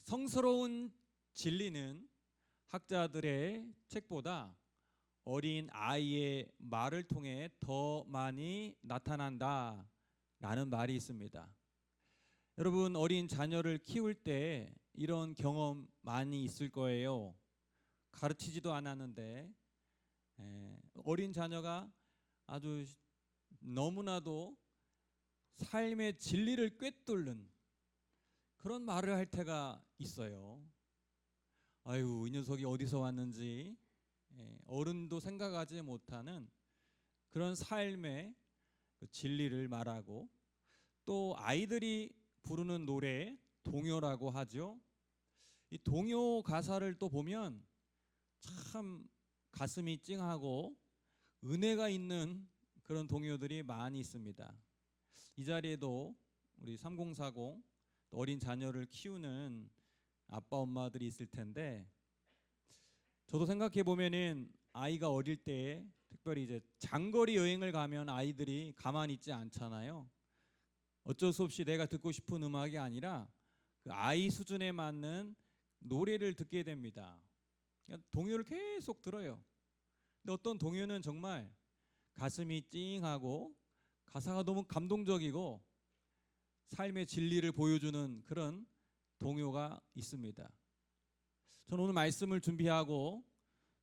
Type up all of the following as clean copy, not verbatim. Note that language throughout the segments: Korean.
성스러운 진리는 학자들의 책보다 어린 아이의 말을 통해 더 많이 나타난다 라는 말이 있습니다. 여러분, 어린 자녀를 키울 때 이런 경험 많이 있을 거예요. 가르치지도 않았는데 어린 자녀가 아주 너무나도 삶의 진리를 꿰뚫는 그런 말을 할 때가 있어요. 아유, 이 녀석이 어디서 왔는지 어른도 생각하지 못하는 그런 삶의 그 진리를 말하고, 또 아이들이 부르는 노래 동요라고 하죠. 이 동요 가사를 또 보면 참 가슴이 찡하고 은혜가 있는 그런 동요들이 많이 있습니다. 이 자리에도 우리 3040 어린 자녀를 키우는 아빠 엄마들이 있을 텐데, 저도 생각해 보면은 아이가 어릴 때 특별히 이제 장거리 여행을 가면 아이들이 가만히 있지 않잖아요. 어쩔 수 없이 내가 듣고 싶은 음악이 아니라 그 아이 수준에 맞는 노래를 듣게 됩니다. 그러니까 동요를 계속 들어요. 근데 어떤 동요는 정말 가슴이 찡하고 가사가 너무 감동적이고 삶의 진리를 보여주는 그런 동요가 있습니다. 저는 오늘 말씀을 준비하고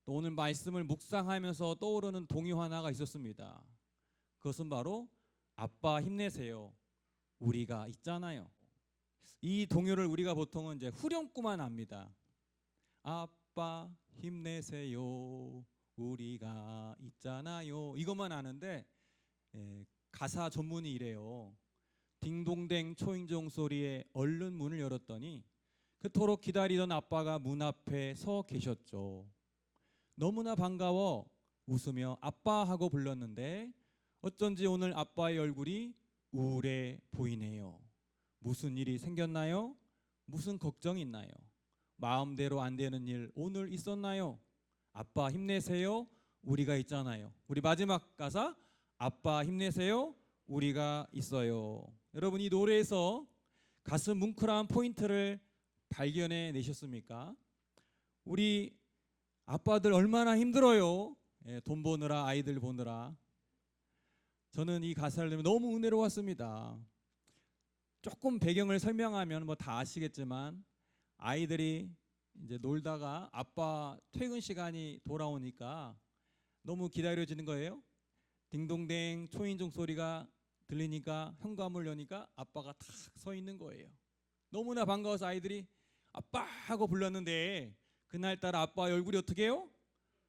또 오늘 말씀을 묵상하면서 떠오르는 동요 하나가 있었습니다. 그것은 바로 아빠 힘내세요, 우리가 있잖아요. 이 동요를 우리가 보통은 이제 후렴구만 압니다. 아빠 힘내세요, 우리가 있잖아요. 이것만 아는데 가사 전문이 이래요. 딩동댕 초인종 소리에 얼른 문을 열었더니 그토록 기다리던 아빠가 문 앞에 서 계셨죠. 너무나 반가워 웃으며 아빠 하고 불렀는데 어쩐지 오늘 아빠의 얼굴이 우울해 보이네요. 무슨 일이 생겼나요? 무슨 걱정이 있나요? 마음대로 안 되는 일 오늘 있었나요? 아빠 힘내세요, 우리가 있잖아요. 우리 마지막 가사, 아빠 힘내세요, 우리가 있어요. 여러분, 이 노래에서 가슴 뭉클한 포인트를 발견해 내셨습니까? 우리 아빠들 얼마나 힘들어요. 돈 버느라, 아이들 보느라. 저는 이 가사를 들으면 너무 은혜로웠습니다. 조금 배경을 설명하면 뭐 다 아시겠지만, 아이들이 이제 놀다가 아빠 퇴근 시간이 돌아오니까 너무 기다려지는 거예요. 딩동댕 초인종 소리가 들리니까 현관문을 여니까 아빠가 탁 서 있는 거예요. 너무나 반가워서 아이들이 아빠 하고 불렀는데 그날따라 아빠의 얼굴이 어떻게 해요?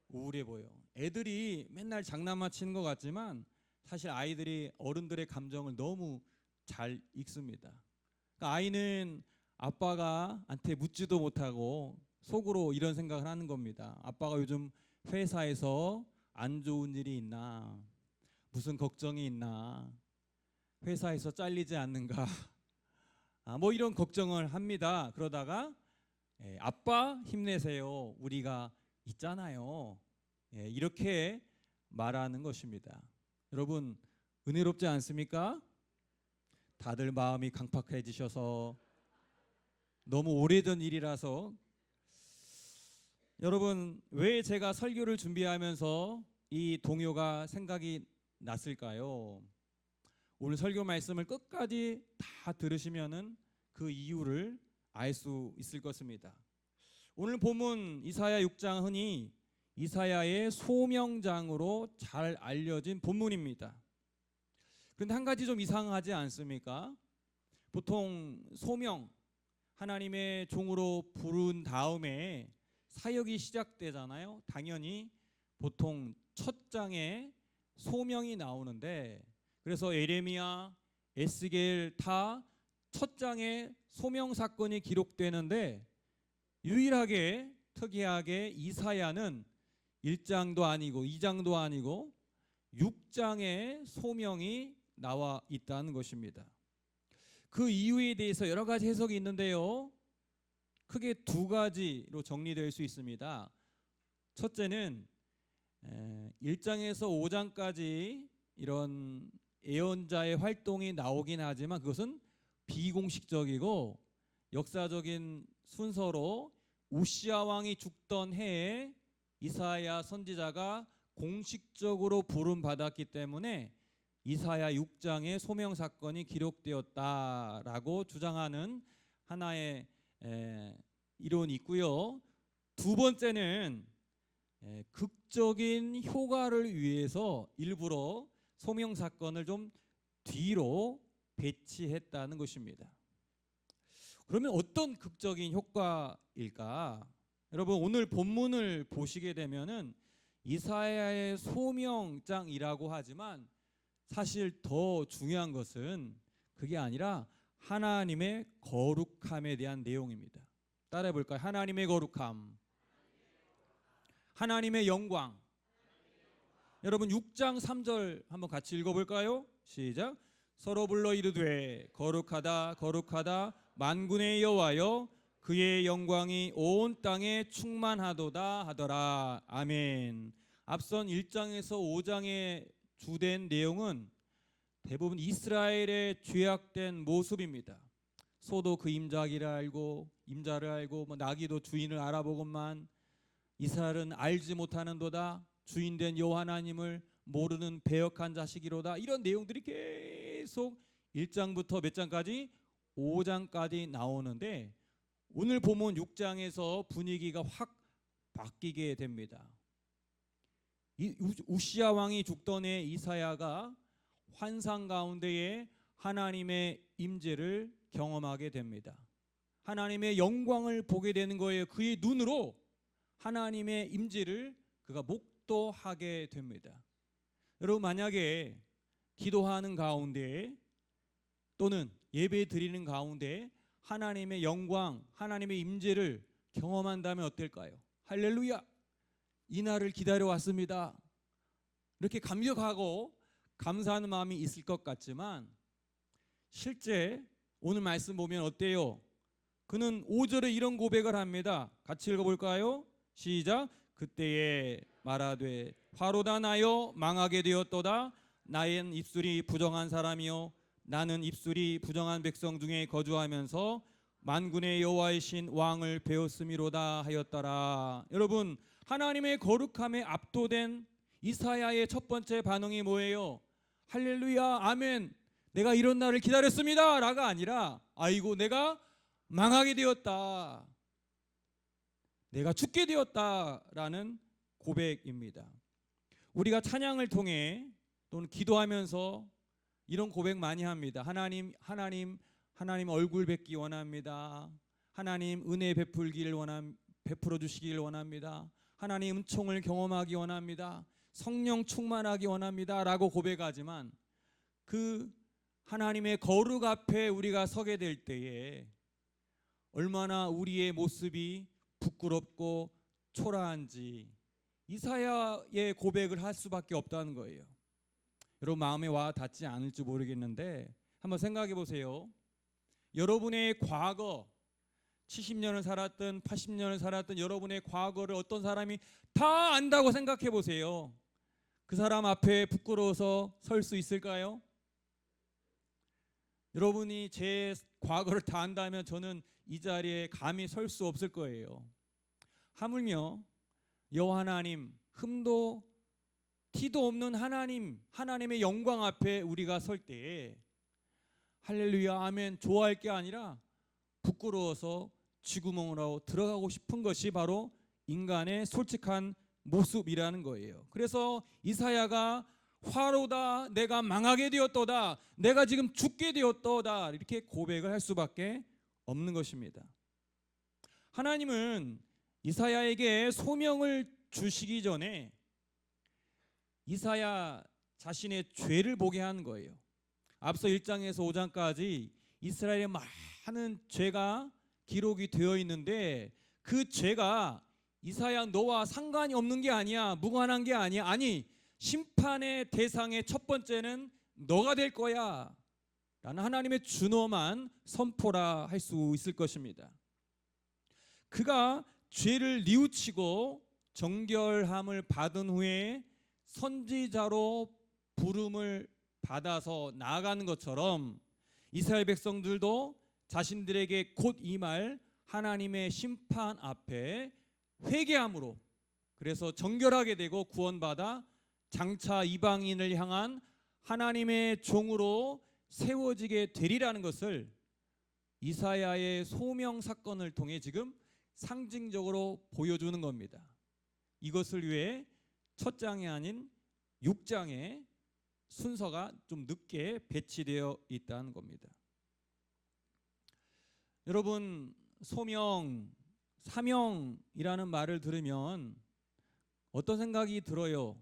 우울해 보여. 애들이 맨날 장난만 치는 것 같지만 사실 아이들이 어른들의 감정을 너무 잘 읽습니다. 그러니까 아이는 아빠가 한테 묻지도 못하고 속으로 이런 생각을 하는 겁니다. 아빠가 요즘 회사에서 안 좋은 일이 있나? 무슨 걱정이 있나? 회사에서 잘리지 않는가? 뭐 이런 걱정을 합니다. 그러다가 아빠 힘내세요, 우리가 있잖아요. 이렇게 말하는 것입니다. 여러분, 은혜롭지 않습니까? 다들 마음이 강팍해지셔서 너무 오래전 일이라서. 여러분, 왜 제가 설교를 준비하면서 이 동요가 생각이 났을까요? 오늘 설교 말씀을 끝까지 다 들으시면은 그 이유를 알 수 있을 것입니다. 오늘 본문 이사야 6장, 흔히 이사야의 소명장으로 잘 알려진 본문입니다. 그런데 한 가지 좀 이상하지 않습니까? 보통 소명, 하나님의 종으로 부른 다음에 사역이 시작되잖아요. 당연히 보통 첫 장에 소명이 나오는데, 그래서 에레미야, 에스겔 다 첫 장에 소명 사건이 기록되는데 유일하게 특이하게 이사야는 1장도 아니고 2장도 아니고 6장에 소명이 나와 있다는 것입니다. 그 이유에 대해서 여러 가지 해석이 있는데요, 크게 두 가지로 정리될 수 있습니다. 첫째는 1장에서 5장까지 이런 예언자의 활동이 나오긴 하지만 그것은 비공식적이고 역사적인 순서로 우시야 왕이 죽던 해에 이사야 선지자가 공식적으로 부름받았기 때문에 이사야 6장의 소명 사건이 기록되었다라고 주장하는 하나의 이론이 있고요. 두 번째는 극적인 효과를 위해서 일부러 소명 사건을 좀 뒤로 배치했다는 것입니다. 그러면 어떤 극적인 효과일까? 여러분, 오늘 본문을 보시게 되면은 이사야의 소명장이라고 하지만 사실 더 중요한 것은 그게 아니라 하나님의 거룩함에 대한 내용입니다. 따라해 볼까요? 하나님의 거룩함, 하나님의 영광. 여러분 6장 3절 한번 같이 읽어볼까요? 시작. 서로 불러 이르되 거룩하다 거룩하다 만군의 여호와여 그의 영광이 온 땅에 충만하도다 하더라. 아멘. 앞선 1장에서 5장의 주된 내용은 대부분 이스라엘의 죄악된 모습입니다. 소도 그 임자를 알고 나귀도 주인을 알아보건만 이스라엘은 알지 못하는도다. 주인된 여호와 하나님을 모르는 배역한 자식이로다. 이런 내용들이 계속 1장부터 몇 장까지 5장까지 나오는데 오늘 보면 6장에서 분위기가 확 바뀌게 됩니다. 우시야 왕이 죽던 해 이사야가 환상 가운데에 하나님의 임재를 경험하게 됩니다. 하나님의 영광을 보게 되는 거예요. 그의 눈으로 하나님의 임재를 그가 목도하게 됩니다. 여러분, 만약에 기도하는 가운데 또는 예배 드리는 가운데 하나님의 영광, 하나님의 임재를 경험한다면 어떨까요? 할렐루야! 이 날을 기다려왔습니다. 이렇게 감격하고 감사하는 마음이 있을 것 같지만 실제 오늘 말씀 보면 어때요? 그는 5절에 이런 고백을 합니다. 같이 읽어볼까요? 시작. 그때에 말하되 화로다 나여 망하게 되었도다. 나의 입술이 부정한 사람이요 나는 입술이 부정한 백성 중에 거주하면서 만군의 여호와이신 왕을 배웠음이로다 하였더라. 여러분, 하나님의 거룩함에 압도된 이사야의 첫 번째 반응이 뭐예요? 할렐루야, 아멘, 내가 이런 날을 기다렸습니다 라가 아니라 아이고 내가 망하게 되었다, 내가 죽게 되었다라는 고백입니다. 우리가 찬양을 통해 또는 기도하면서 이런 고백 많이 합니다. 하나님 얼굴 뵙기 원합니다. 하나님 은혜 베풀어 주시길 원합니다. 하나님 은총을 경험하기 원합니다. 성령 충만하기 원합니다 라고 고백하지만 그 하나님의 거룩 앞에 우리가 서게 될 때에 얼마나 우리의 모습이 부끄럽고 초라한지 이사야의 고백을 할 수밖에 없다는 거예요. 여러분 마음에 와 닿지 않을지 모르겠는데 한번 생각해 보세요. 여러분의 과거 70년을 살았든 80년을 살았든 여러분의 과거를 어떤 사람이 다 안다고 생각해 보세요. 그 사람 앞에 부끄러워서 설 수 있을까요? 여러분이 제 과거를 다 안다면 저는 이 자리에 감히 설 수 없을 거예요. 하물며 여호와 하나님, 흠도 티도 없는 하나님의 영광 앞에 우리가 설 때에 할렐루야 아멘 좋아할 게 아니라 부끄러워서 쥐구멍으로 들어가고 싶은 것이 바로 인간의 솔직한 모습이라는 거예요. 그래서 이사야가 화로다, 내가 망하게 되었도다, 내가 지금 죽게 되었도다 이렇게 고백을 할 수밖에 없는 것입니다. 하나님은 이사야에게 소명을 주시기 전에 이사야 자신의 죄를 보게 하는 거예요. 앞서 1장에서 5장까지 이스라엘의 많은 죄가 기록이 되어 있는데 그 죄가 이사야 너와 상관이 없는 게 아니야, 무관한 게 아니야. 아니, 심판의 대상의 첫 번째는 너가 될 거야 라는 하나님의 준엄한 선포라 할 수 있을 것입니다. 그가 죄를 뉘우치고 정결함을 받은 후에 선지자로 부름을 받아서 나아가는 것처럼 이스라엘 백성들도 자신들에게 곧 임할 하나님의 심판 앞에 회개함으로, 그래서 정결하게 되고 구원받아 장차 이방인을 향한 하나님의 종으로 세워지게 되리라는 것을 이사야의 소명 사건을 통해 지금 상징적으로 보여주는 겁니다. 이것을 위해 첫 장이 아닌 6장의 순서가 좀 늦게 배치되어 있다는 겁니다. 여러분, 소명, 사명이라는 말을 들으면 어떤 생각이 들어요?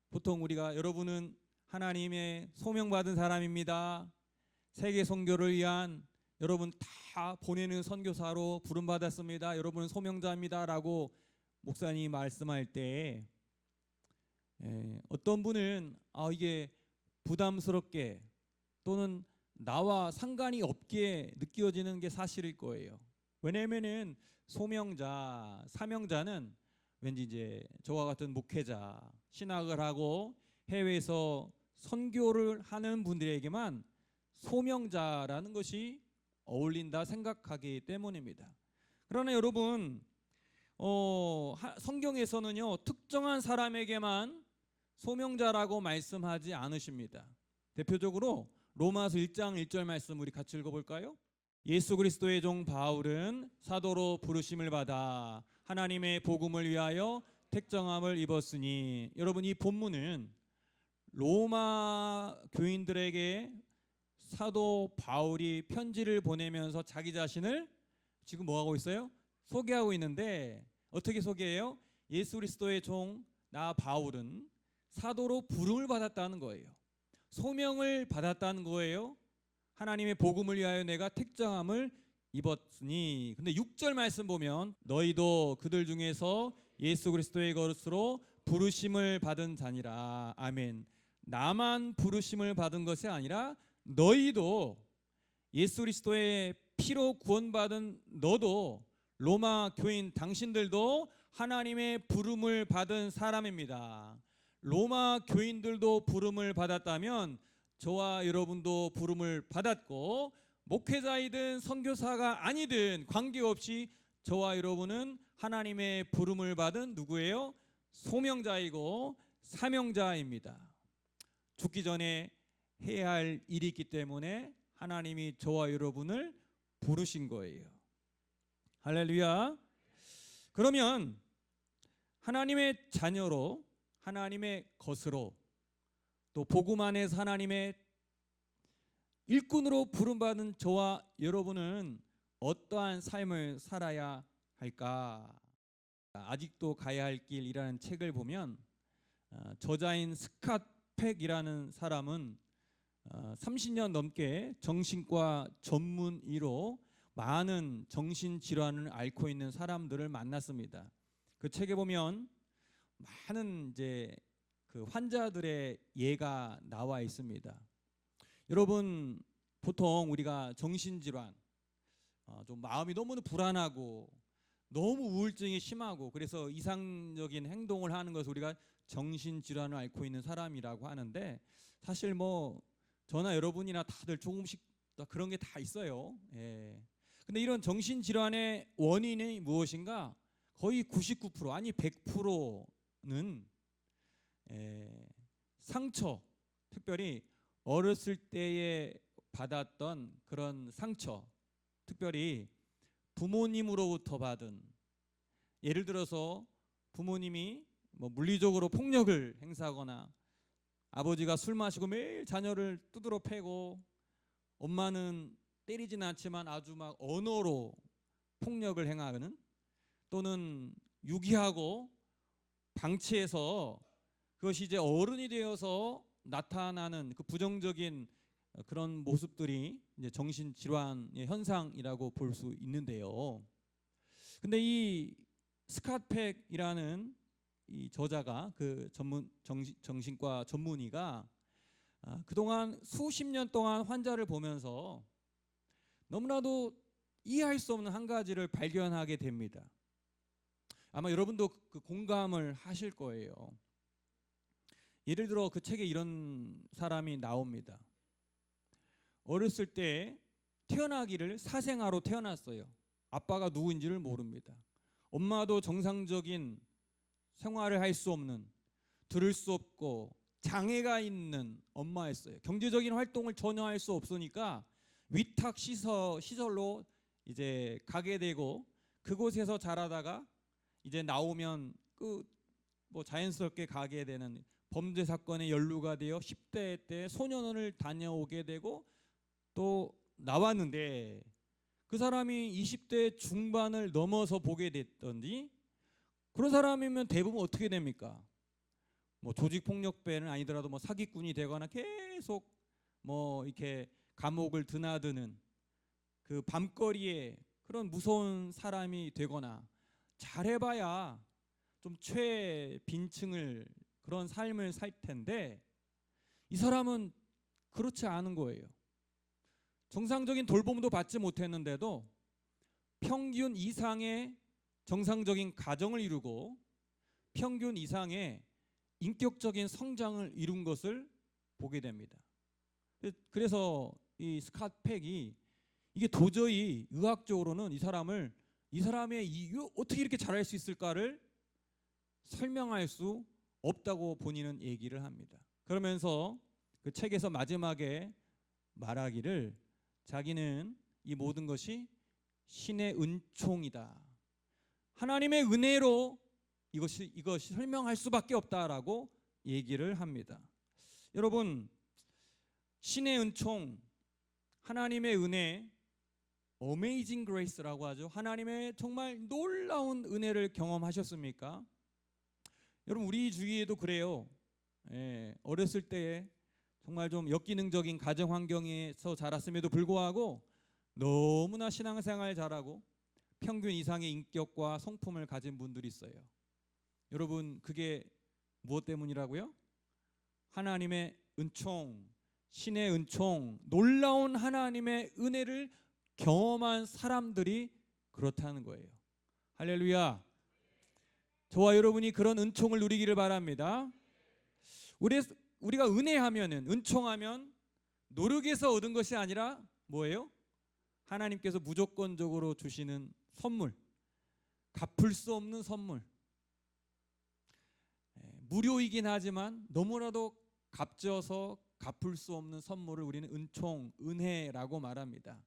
보통 여러분은 하나님의 소명받은 사람입니다. 세계 선교를 위한 여러분 다 보내는 선교사로 부름받았습니다. 여러분은 소명자입니다 라고 목사님이 말씀할 때 어떤 분은 이게 부담스럽게 또는 나와 상관이 없게 느껴지는 게 사실일 거예요. 왜냐하면은 소명자, 사명자는 왠지 이제 저와 같은 목회자, 신학을 하고 해외에서 선교를 하는 분들에게만 소명자라는 것이 어울린다 생각하기 때문입니다. 그러나 여러분, 성경에서는요 특정한 사람에게만 소명자라고 말씀하지 않으십니다. 대표적으로 로마서 1장 1절 말씀 우리 같이 읽어볼까요? 예수 그리스도의 종 바울은 사도로 부르심을 받아 하나님의 복음을 위하여 택정함을 입었으니. 여러분, 이 본문은 로마 교인들에게 사도 바울이 편지를 보내면서 자기 자신을 지금 뭐하고 있어요? 소개하고 있는데 어떻게 소개해요? 예수 그리스도의 종 나 바울은 사도로 부름을 받았다는 거예요. 소명을 받았다는 거예요. 하나님의 복음을 위하여 내가 택정함을 입었으니. 근데 6절 말씀 보면 너희도 그들 중에서 예수 그리스도의 것으로 부르심을 받은 자니라. 아멘. 나만 부르심을 받은 것이 아니라 너희도, 예수 그리스도의 피로 구원받은 너도, 로마 교인 당신들도 하나님의 부름을 받은 사람입니다. 로마 교인들도 부름을 받았다면 저와 여러분도 부름을 받았고, 목회자이든 선교사가 아니든 관계없이 저와 여러분은 하나님의 부름을 받은 누구예요? 소명자이고 사명자입니다. 죽기 전에 해야 할 일이 있기 때문에 하나님이 저와 여러분을 부르신 거예요. 할렐루야. 그러면 하나님의 자녀로, 하나님의 것으로, 또 복음 안에서 하나님의 일꾼으로 부름받은 저와 여러분은 어떠한 삶을 살아야 할까? 아직도 가야 할 길이라는 책을 보면 저자인 스캇 팩이라는 사람은 30년 넘게 정신과 전문의로 많은 정신질환을 앓고 있는 사람들을 만났습니다. 그 책에 보면 많은 이제 그 환자들의 예가 나와 있습니다. 여러분, 보통 우리가 정신질환, 좀 마음이 너무 불안하고 너무 우울증이 심하고 그래서 이상적인 행동을 하는 것을 우리가 정신질환을 앓고 있는 사람이라고 하는데, 사실 뭐 저나 여러분이나 다들 조금씩 그런 게 다 있어요. 근데 이런 정신질환의 원인이 무엇인가? 거의 99% 아니 100%는 상처, 특별히 어렸을 때에 받았던 그런 상처, 특별히 부모님으로부터 받은, 예를 들어서 부모님이 뭐 물리적으로 폭력을 행사하거나 아버지가 술 마시고 매일 자녀를 두드러 패고, 엄마는 때리진 않지만 아주 막 언어로 폭력을 행하는, 또는 유기하고 방치해서 그것이 이제 어른이 되어서 나타나는 그 부정적인 그런 모습들이 이제 정신질환의 현상이라고 볼 수 있는데요. 근데 이 스캇 팩이라는 이 저자가, 그 정신과 전문의가 그동안 수십 년 동안 환자를 보면서 너무나도 이해할 수 없는 한 가지를 발견하게 됩니다. 아마 여러분도 그 공감을 하실 거예요. 예를 들어 그 책에 이런 사람이 나옵니다. 어렸을 때 태어나기를 사생아로 태어났어요. 아빠가 누구인지를 모릅니다. 엄마도 정상적인 생활을 할 수 없는, 들을 수 없고 장애가 있는 엄마였어요. 경제적인 활동을 전혀 할 수 없으니까 위탁 시설로 이제 가게 되고, 그곳에서 자라다가 이제 나오면 뭐 자연스럽게 가게 되는, 범죄 사건에 연루가 되어 10대 때 소년원을 다녀오게 되고 또 나왔는데, 그 사람이 20대 중반을 넘어서 보게 됐던지, 그런 사람이면 대부분 어떻게 됩니까? 뭐 조직폭력배는 아니더라도 뭐 사기꾼이 되거나 계속 뭐 이렇게 감옥을 드나드는 그 밤거리에 그런 무서운 사람이 되거나, 잘해봐야 좀 최빈층을 그런 삶을 살 텐데, 이 사람은 그렇지 않은 거예요. 정상적인 돌봄도 받지 못했는데도 평균 이상의 정상적인 가정을 이루고 평균 이상의 인격적인 성장을 이룬 것을 보게 됩니다. 그래서 이 스캇 팩이 이게 도저히 의학적으로는 이 사람의 어떻게 이렇게 잘할 수 있을까를 설명할 수 없다고 본인은 얘기를 합니다. 그러면서 그 책에서 마지막에 말하기를, 자기는 이 모든 것이 신의 은총이다, 하나님의 은혜로 이것이 설명할 수밖에 없다라고 얘기를 합니다. 여러분, 신의 은총, 하나님의 은혜, 어메이징 그레이스라고 하죠. 하나님의 정말 놀라운 은혜를 경험하셨습니까? 여러분, 우리 주위에도 그래요. 어렸을 때에 정말 좀 역기능적인 가정 환경에서 자랐음에도 불구하고 너무나 신앙생활 잘하고 평균 이상의 인격과 성품을 가진 분들이 있어요. 여러분, 그게 무엇 때문이라고요? 하나님의 은총, 신의 은총, 놀라운 하나님의 은혜를 경험한 사람들이 그렇다는 거예요. 할렐루야. 저와 여러분이 그런 은총을 누리기를 바랍니다. 우리가 은혜하면은, 은총하면 노력해서 얻은 것이 아니라 뭐예요? 하나님께서 무조건적으로 주시는 선물, 갚을 수 없는 선물. 무료이긴 하지만 너무나도 값져서 갚을 수 없는 선물을 우리는 은총, 은혜라고 말합니다.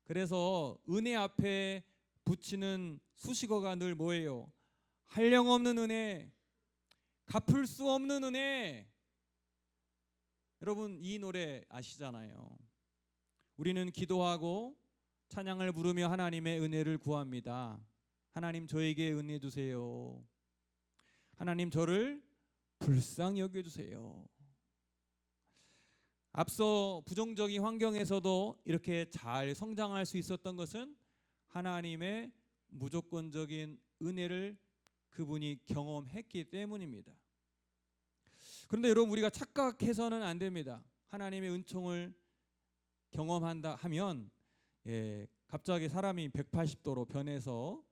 그래서 은혜 앞에 붙이는 수식어가 늘 뭐예요? 한량없는 은혜, 갚을 수 없는 은혜. 여러분, 이 노래 아시잖아요. 우리는 기도하고 찬양을 부르며 하나님의 은혜를 구합니다. 하나님, 저에게 은혜 주세요. 하나님, 저를 불쌍히 여겨주세요. 앞서 부정적인 환경에서도 이렇게 잘 성장할 수 있었던 것은 하나님의 무조건적인 은혜를 그분이 경험했기 때문입니다. 그런데 여러분, 우리가 착각해서는 안 됩니다. 하나님의 은총을 경험한다 하면 갑자기 사람이 180도로 변해서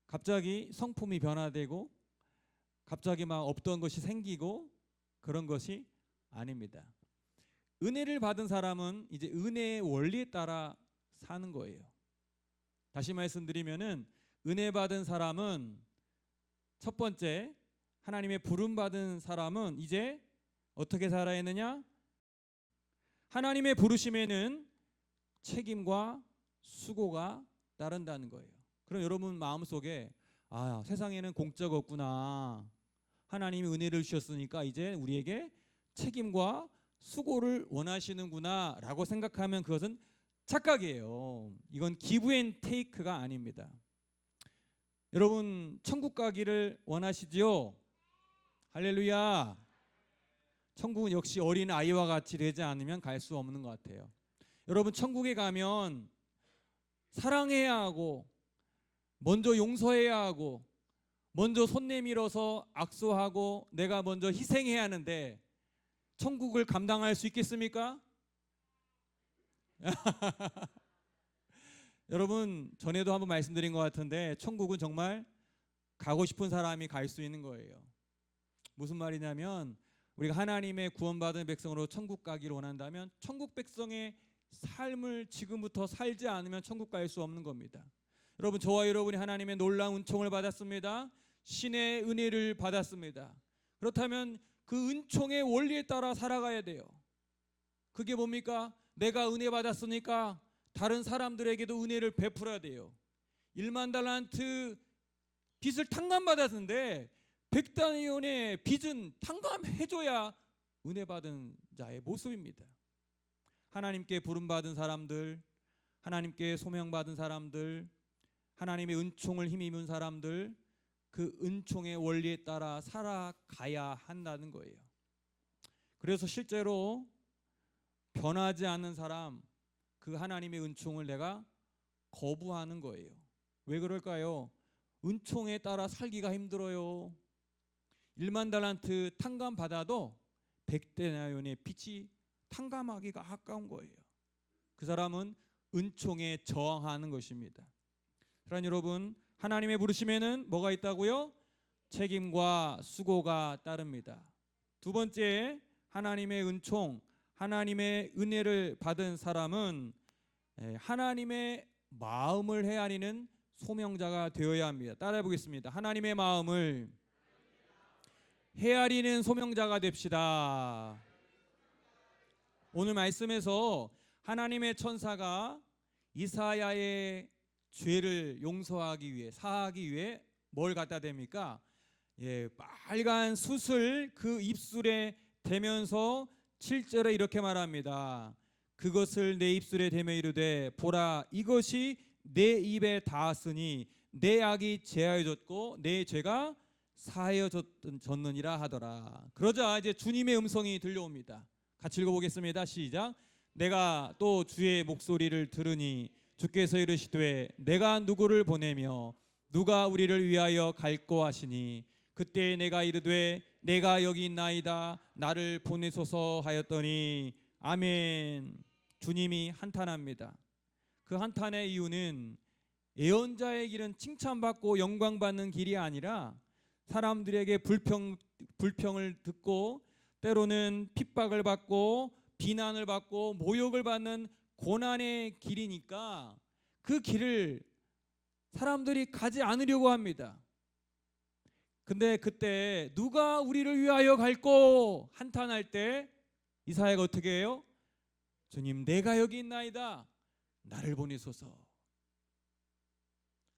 갑자기 성품이 변화되고 갑자기 막 없던 것이 생기고, 그런 것이 아닙니다. 은혜를 받은 사람은 이제 은혜의 원리에 따라 사는 거예요. 다시 말씀드리면은, 은혜 받은 사람은, 첫 번째, 하나님의 부름 받은 사람은 이제 어떻게 살아야 하느냐? 하나님의 부르심에는 책임과 수고가 따른다는 거예요. 그럼 여러분 마음속에, 세상에는 공짜가 없구나, 하나님이 은혜를 주셨으니까 이제 우리에게 책임과 수고를 원하시는구나 라고 생각하면 그것은 착각이에요. 이건 기브 앤 테이크가 아닙니다. 여러분, 천국 가기를 원하시지요? 할렐루야. 천국은 역시 어린 아이와 같이 되지 않으면 갈 수 없는 것 같아요. 여러분, 천국에 가면 사랑해야 하고, 먼저 용서해야 하고, 먼저 손 내밀어서 악수하고 내가 먼저 희생해야 하는데, 천국을 감당할 수 있겠습니까? 여러분, 전에도 한번 말씀드린 것 같은데, 천국은 정말 가고 싶은 사람이 갈 수 있는 거예요. 무슨 말이냐면, 우리가 하나님의 구원받은 백성으로 천국 가기를 원한다면 천국 백성의 삶을 지금부터 살지 않으면 천국 갈 수 없는 겁니다. 여러분, 저와 여러분이 하나님의 놀라운 은총을 받았습니다. 신의 은혜를 받았습니다. 그렇다면 그 은총의 원리에 따라 살아가야 돼요. 그게 뭡니까? 내가 은혜 받았으니까 다른 사람들에게도 은혜를 베풀어야 돼요. 1만 달란트 빚을 탕감받았는데 100다니엘의 빚은 탕감해줘야 은혜 받은 자의 모습입니다. 하나님께 부름받은 사람들, 하나님께 소명받은 사람들, 하나님의 은총을 힘입은 사람들, 그 은총의 원리에 따라 살아가야 한다는 거예요. 그래서 실제로 변하지 않는 사람, 그 하나님의 은총을 내가 거부하는 거예요. 왜 그럴까요? 은총에 따라 살기가 힘들어요. 1만 달란트 탕감 받아도 100데나리온의 빚이 탕감하기가 아까운 거예요. 그 사람은 은총에 저항하는 것입니다. 그러나 여러분, 하나님의 부르심에는 뭐가 있다고요? 책임과 수고가 따릅니다. 두 번째, 하나님의 은총, 하나님의 은혜를 받은 사람은 하나님의 마음을 헤아리는 소명자가 되어야 합니다. 따라해 보겠습니다. 하나님의 마음을 헤아리는 소명자가 됩시다. 오늘 말씀에서 하나님의 천사가 이사야의 죄를 용서하기 위해, 사하기 위해 뭘 갖다 댑니까? 빨간 숯을 그 입술에 대면서 7절에 이렇게 말합니다. 그것을 내 입술에 대며 이르되 보라, 이것이 내 입에 닿았으니 내 악이 제하여졌고 내 죄가 사하여졌느니라 하더라. 그러자 이제 주님의 음성이 들려옵니다. 같이 읽어보겠습니다. 시작. 내가 또 주의 목소리를 들으니 주께서 이르시되 내가 누구를 보내며 누가 우리를 위하여 갈꼬 하시니 그때 내가 이르되 내가 여기 있나이다 나를 보내소서 하였더니 아멘. 주님이 한탄합니다. 그 한탄의 이유는 예언자의 길은 칭찬받고 영광받는 길이 아니라 사람들에게 불평을 듣고 때로는 핍박을 받고 비난을 받고 모욕을 받는 고난의 길이니까 그 길을 사람들이 가지 않으려고 합니다. 근데 그때 누가 우리를 위하여 갈꼬 한탄할 때 이사야가 어떻게 해요? 주님, 내가 여기 있나이다 나를 보내소서.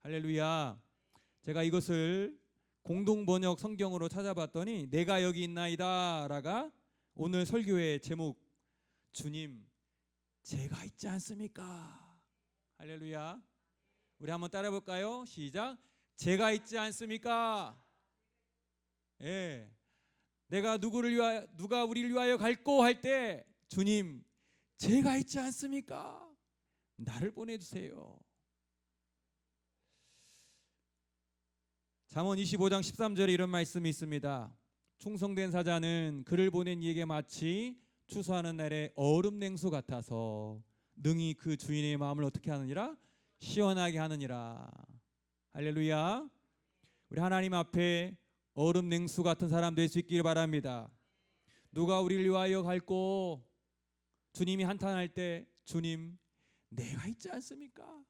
할렐루야. 제가 이것을 공동번역 성경으로 찾아봤더니 내가 여기 있나이다 라가 오늘 설교의 제목, 주님 제가 있지 않습니까? 할렐루야. 우리 한번 따라 볼까요? 시작. 제가 있지 않습니까? 예. 내가 누가 우리를 위하여 갈꼬 할 때 주님 제가 있지 않습니까? 나를 보내주세요. 잠언 25장 13절에 이런 말씀이 있습니다. 충성된 사자는 그를 보낸 이에게 마치 추수하는 날에 얼음 냉수 같아서 능히 그 주인의 마음을 어떻게 하느니라? 시원하게 하느니라. 할렐루야. 우리 하나님 앞에 얼음 냉수 같은 사람 될 수 있기를 바랍니다. 누가 우리를 위하여 갈꼬 주님이 한탄할 때 주님 내가 있지 않습니까?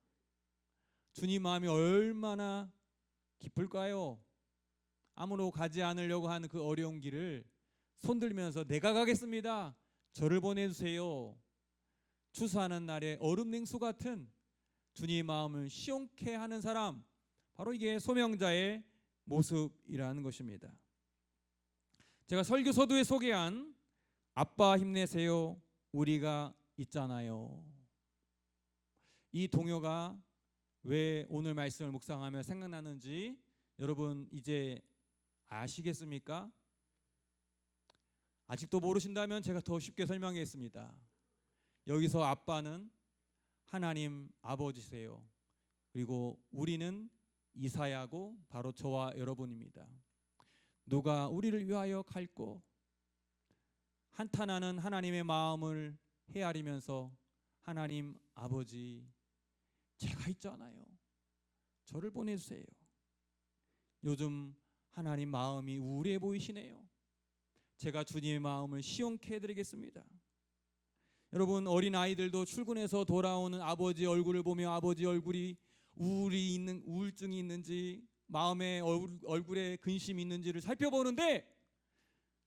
주님 마음이 얼마나 기쁠까요? 아무로 가지 않으려고 하는 그 어려운 길을 손들면서 내가 가겠습니다. 저를 보내주세요. 추수하는 날에 얼음 냉수 같은 주님의 마음을 시원케 하는 사람, 바로 이게 소명자의 모습이라는 것입니다. 제가 설교 서두에 소개한 아빠 힘내세요 우리가 있잖아요. 이 동요가 왜 오늘 말씀을 묵상하며 생각나는지 여러분 이제 아시겠습니까? 아직도 모르신다면 제가 더 쉽게 설명하겠습니다. 여기서 아빠는 하나님 아버지세요. 그리고 우리는 이사야고 바로 저와 여러분입니다. 누가 우리를 위하여 갈꼬 한탄하는 하나님의 마음을 헤아리면서 하나님 아버지 제가 있잖아요. 저를 보내주세요. 요즘 하나님 마음이 우울해 보이시네요. 제가 주님의 마음을 시원케 해드리겠습니다. 여러분, 어린 아이들도 출근해서 돌아오는 아버지 얼굴을 보며 아버지 얼굴이 우울증이 있는지 마음에 얼굴에 근심이 있는지를 살펴보는데,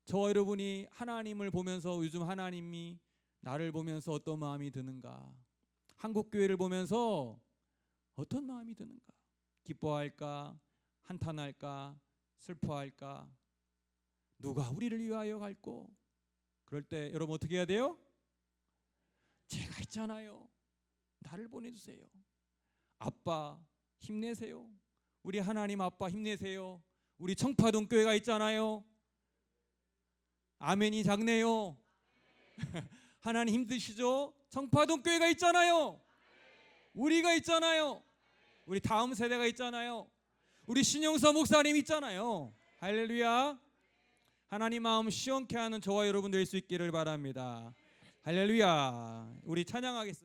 저와 여러분이 하나님을 보면서 요즘 하나님이 나를 보면서 어떤 마음이 드는가, 한국교회를 보면서 어떤 마음이 드는가, 기뻐할까, 한탄할까, 슬퍼할까, 누가 우리를 위하여 갈고. 그럴 때 여러분 어떻게 해야 돼요? 제가 있잖아요, 나를 보내주세요. 아빠 힘내세요. 우리 하나님 아빠 힘내세요. 우리 청파동 교회가 있잖아요. 아멘이 작네요. 하나님 힘드시죠? 청파동 교회가 있잖아요. 우리가 있잖아요. 우리 다음 세대가 있잖아요. 우리 신영서 목사님 있잖아요. 할렐루야. 하나님 마음 시원케 하는 저와 여러분 될 수 있기를 바랍니다. 할렐루야. 우리 찬양하겠습니다.